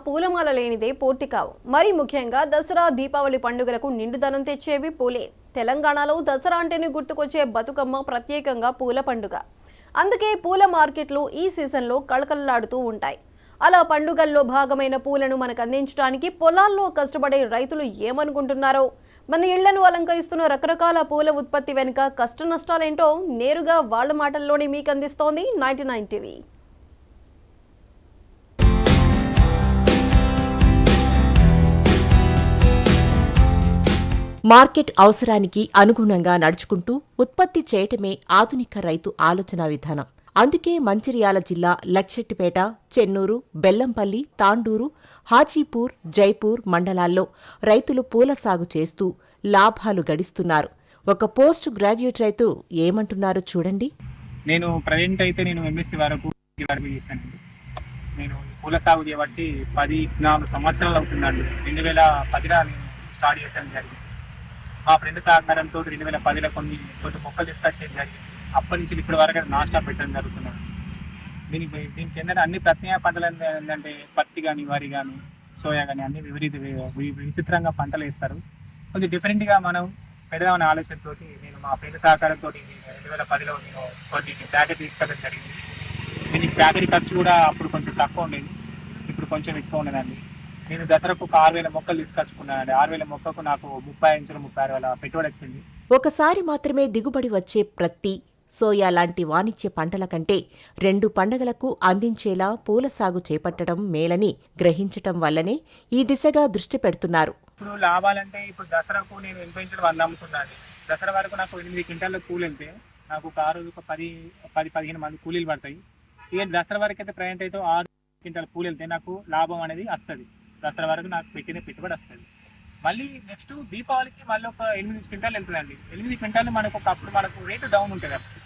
పూలమాల లేనిదే పూర్తి కావు. మరి ముఖ్యంగా దసరా, దీపావళి పండుగలకు నిండుదనం తెచ్చేవి పూలే. తెలంగాణలో దసరా అంటేనే గుర్తుకొచ్చే బతుకమ్మ ప్రత్యేకంగా పూల పండుగ. అందుకే పూల మార్కెట్లు ఈ సీజన్లో కళకళలాడుతూ ఉంటాయి. అలా పండుగల్లో భాగమైన పూలను మనకు అందించడానికి పొలాల్లో కష్టపడే రైతులు ఏమనుకుంటున్నారో, మన ఇళ్లను అలంకరిస్తున్న రకరకాల పూల ఉత్పత్తి వెనుక కష్ట నష్టాలేంటో నేరుగా వాళ్ళ మాటల్లోనే మీకు అందిస్తోంది 99 టీవీ. మార్కెట్ అవసరానికి అనుగుణంగా నడుచుకుంటూ ఉత్పత్తి చేయటమే ఆధునిక రైతు ఆలోచనా విధానం. అందుకే మంచిర్యాల జిల్లా లక్షెట్టిపేట, చెన్నూరు, బెల్లంపల్లి, తాండూరు, హాజీపూర్, జైపూర్ మండలాల్లో రైతులు పూల సాగు చేస్తూ లాభాలు గడిస్తున్నారు. ఒక పోస్ట్ గ్రాడ్యుయేట్ రైతు ఏమంటున్నారో చూడండి. నేను ప్రజెంట్ అయితే ఎంఎస్సీ వరకు చేశానండి. నేను పూల సాగు చేయబట్టి 14 సంవత్సరాలు అవుతుందండి. 2010లో నేను స్టార్ట్ చేశాను జరిగింది. మా ఫ్రెండ్ సహకారంతో 2010లో కొన్ని మొక్కలు తీసుకొచ్చేది జరిగింది. అప్పటి నుంచి ఇప్పటి వరకు నాన్ స్టాప్ పెట్టడం జరుగుతున్నాను. దీనికి ఏంటంటే అన్ని ప్రత్యేక పంటలు ఏంటంటే పత్తి కానీ, వరి కానీ, సోయా కానీ అన్ని విచిత్రంగా పంటలు వేస్తారు. కొంచెం డిఫరెంట్గా మనం పెడదామనే ఆలోచనతో నేను మా ఫ్రెండ్ సహకారంతో 2010లో నేను కొన్ని ప్యాకెట్ తీసుకోవడం జరిగింది. దీనికి ప్యాకెట్ ఖర్చు కూడా అప్పుడు కొంచెం తక్కువ ఉండేది, ఇప్పుడు కొంచెం ఎక్కువ ఉండదండి. నేను దసరాకు ఒక 6000 మొక్కలు తీసుకొచ్చుకున్నానండి. 6000 మొక్కకు నాకు 35,000-36,000 పెట్టుబడి వచ్చింది. ఒకసారి మాత్రమే దిగుబడి వచ్చే ప్రత్తి, సోయా లాంటి వాణిజ్య పంటల కంటే 2 పండగలకు అందించేలా పూల సాగు చేపట్టడం మేలని గ్రహించటం వల్లనే ఈ దిశగా దృష్టి పెడుతున్నారు. ఇప్పుడు లాభాలంటే ఇప్పుడు దసరాకు నేను 80 అమ్ముతున్నాను. దసరా వరకు నాకు 8 క్వింటాల పూలు వెళ్తే నాకు ఒక రోజుకు 10-15 మంది కూలీలు పడతాయి. ఇక దసరా వరకు అయితే ప్రయాణం అయితే 6 క్వింటాల పూలు వెళ్తే నాకు లాభం అనేది వస్తుంది. దసరా వరకు నాకు పెట్టిన పెట్టుబడి వస్తుంది. మళ్ళీ నెక్స్ట్ దీపావళికి మళ్ళీ ఒక 8 క్వింటాలు వెళ్తుందండి. 8 క్వింటాలు మనకు ఒకప్పుడు మనకు రేటు డౌన్ ఉంటుంది. అప్పుడు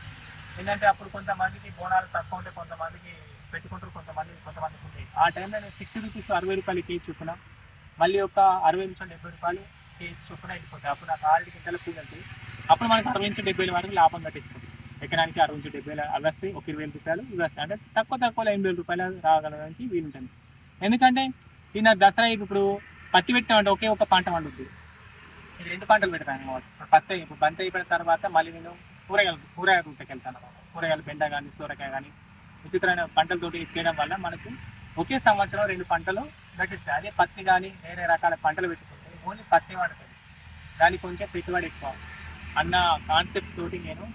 ఏంటంటే అప్పుడు కొంతమందికి బోనాలు తక్కువ ఉంటే కొంతమందికి పెట్టుకుంటారు, కొంతమందికి ఉంటాయి. ఆ టైంలో నేను 60 రూపీస్ 60 రూపాయలు కేజీ చొప్పున, మళ్ళీ ఒక 60-70 రూపాయలు కేజీ చొప్పున వెళ్ళిపోతాయి. అప్పుడు నాకు 6 క్వింటాల పూలు వెళ్తాయి. అప్పుడు మనకి 60-70 వరకు లాభం కట్టిస్తుంది. ఎకరానికి 60-70 అవి వస్తాయి. ఒక 20,000 రూపాయలు ఇవి వస్తాయి. అంటే తక్కువలో 8,000 రూపాయలు రాగలడానికి వీలుంటుంది. ఎందుకంటే ఈ నాకు దసరా ఇప్పుడు పత్తి పెట్టామంటే ఒకే ఒక పంట పండుద్ది. ఇది 2 పంటలు పెడతాను అనమాట. ఇప్పుడు బంతి అయిపోయిన తర్వాత మళ్ళీ నేను కూరగాయల రూట్కి వెళ్తాను అనమాట. కూరగాయలు బెండ కానీ, సోరకాయ కానీ విచిత్రమైన పంటలతోటి చేయడం వల్ల మనకు ఒకే సంవత్సరం 2 పంటలు గట్టిస్తాయి. అదే పత్తి కానీ వేరే రకాల పంటలు పెట్టుకుంటే ఓన్లీ పత్తి పండుతుంది. దానికి కొంచెం పెట్టుబడి ఎక్కువ అన్న కాన్సెప్ట్ తోటి నేను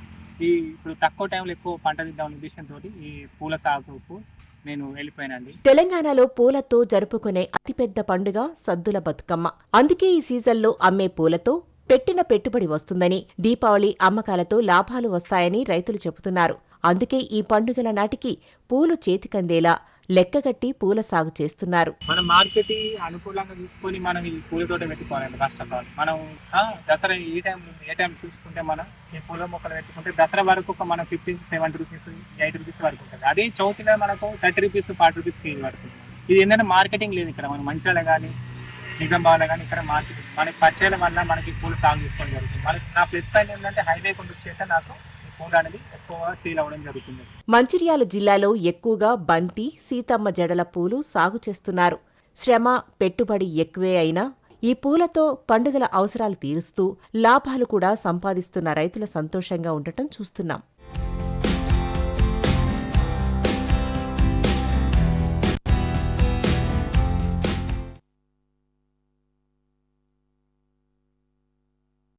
ఇప్పుడు తక్కువ టైంలో ఎక్కువ పంట దిద్దామనే ఉద్దేశంతో ఈ పూల సాగుకు నేను వెళ్ళిపోయానండి. తెలంగాణలో పూలతో జరుపుకునే అతిపెద్ద పండుగ సద్దుల బతుకమ్మ. అందుకే ఈ సీజన్లో అమ్మే పూలతో పెట్టిన పెట్టుబడి వస్తుందని, దీపావళి అమ్మకాలతో లాభాలు వస్తాయని రైతులు చెబుతున్నారు. అందుకే ఈ పండుగల నాటికి పూలు చేతికందేలా లెక్కగట్టి పూల సాగు చేస్తున్నారు. మనం మార్కెట్ అనుకూలంగా చూసుకొని మనం ఈ పూల తోట పెట్టుకోవాలండి. ఫస్ట్ ఆఫ్ ఆల్ మనం దసరా ఏ టైం చూసుకుంటే మనం ఈ పూల మొక్కలు పెట్టుకుంటే దసరా వరకు ఒక మనం 15-70 రూపీస్ 8 రూపీస్ వరకు ఉంటుంది. అదే చౌసిలో మనకు 30 రూపీస్ 40 రూపీస్ కేజీ పడుతుంది. ఇది ఏంటంటే మార్కెటింగ్ లేదు ఇక్కడ. మనం మంచిర్యాల కానీ నిజామాబాద్లో కానీ ఇక్కడ మార్కెటింగ్ మనకి పరిచయం వల్ల మనకి పూలు సాగు చేసుకోవడం జరుగుతుంది. మనకి నా ప్లస్ పాయింట్ ఏంటంటే హైవే కొండ వచ్చేస్తే నాకు పూలు అనేది ఎక్కువ సేల్ అవ్వడం జరుగుతుంది. మంచిర్యాల జిల్లాలో ఎక్కువగా బంతి, సీతమ్మ జడల పూలు సాగు చేస్తున్నారు. శ్రమ, పెట్టుబడి ఎక్కువే అయినా ఈ పూలతో పండుగల అవసరాలు తీరుస్తూ లాభాలు కూడా సంపాదిస్తున్న రైతుల సంతోషంగా ఉండటం చూస్తున్నాం.